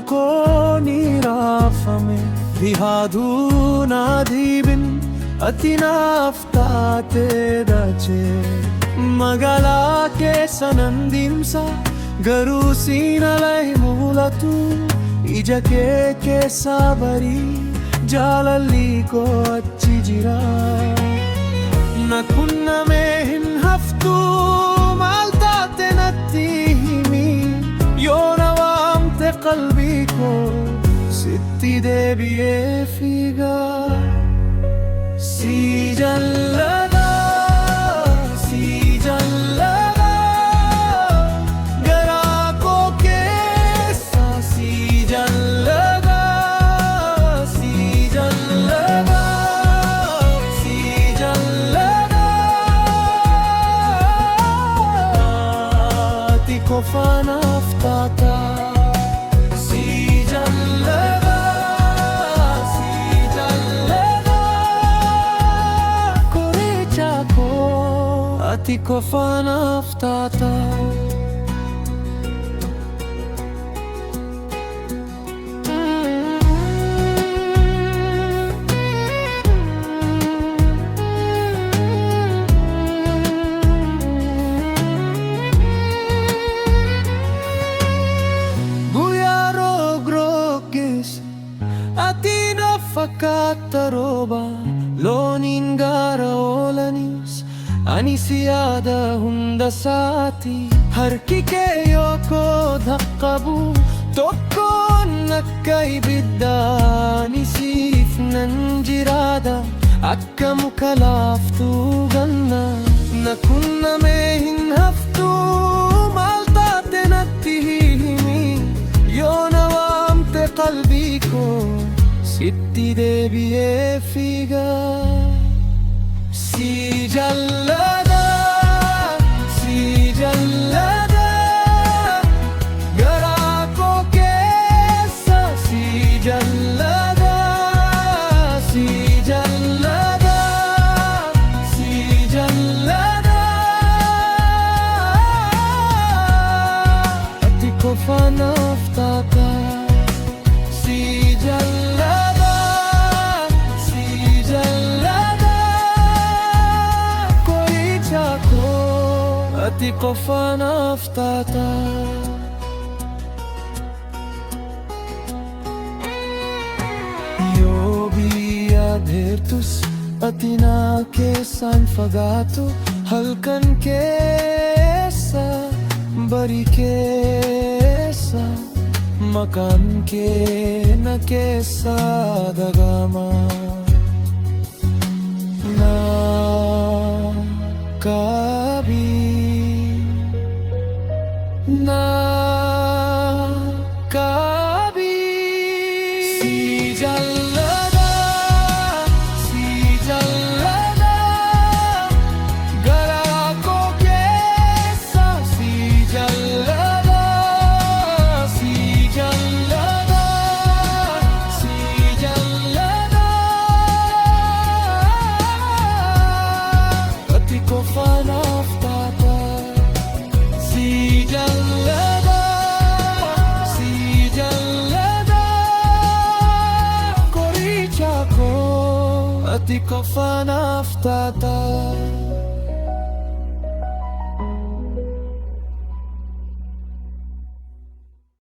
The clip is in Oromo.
ko nirafame Bihadu na dibin Atinaftate dache Magala ke sanandimsa Garu sinalai mulatu Ijake ke sabari Jalalli ko achi jira Nakunna mehin haftu Maltate nattihimi Yonawam te qalbi ko Sitti debiye figa Si jallada Si jallada Gara ko kesa Si jallada Si jallada Si jallada Ati ko fanaftata Si jallada Ati ko fanaftata Buyaro grogis Ati na fakataroba Lonin gara olanis Anisiada hunda sati Harki ke yoko dhaqqabu Tokko nakkai bidda Anisif nanjirada Akka mukalaftu ganna Nakunna mehin haftu Maltate nattihimi Yonawamte qalbi ko Sitti debiye figa Si jallada, si jallada Gara ko kesa Si jallada, si jallada Si jallada Ati ko fanaftata Si jallada, si jallada Ati ko fanaftata Io vi adhertus Atina kesan fagato Halkan kesa Bari kesa Makan ke na kesa dagama Na kabi Na kabi Si jallada Si jallada Gara ko kesa Si jallada Si jallada Si jallada Ati ko fanaftata Si jallada, si jallada Koricha ko Ati ko fanaftata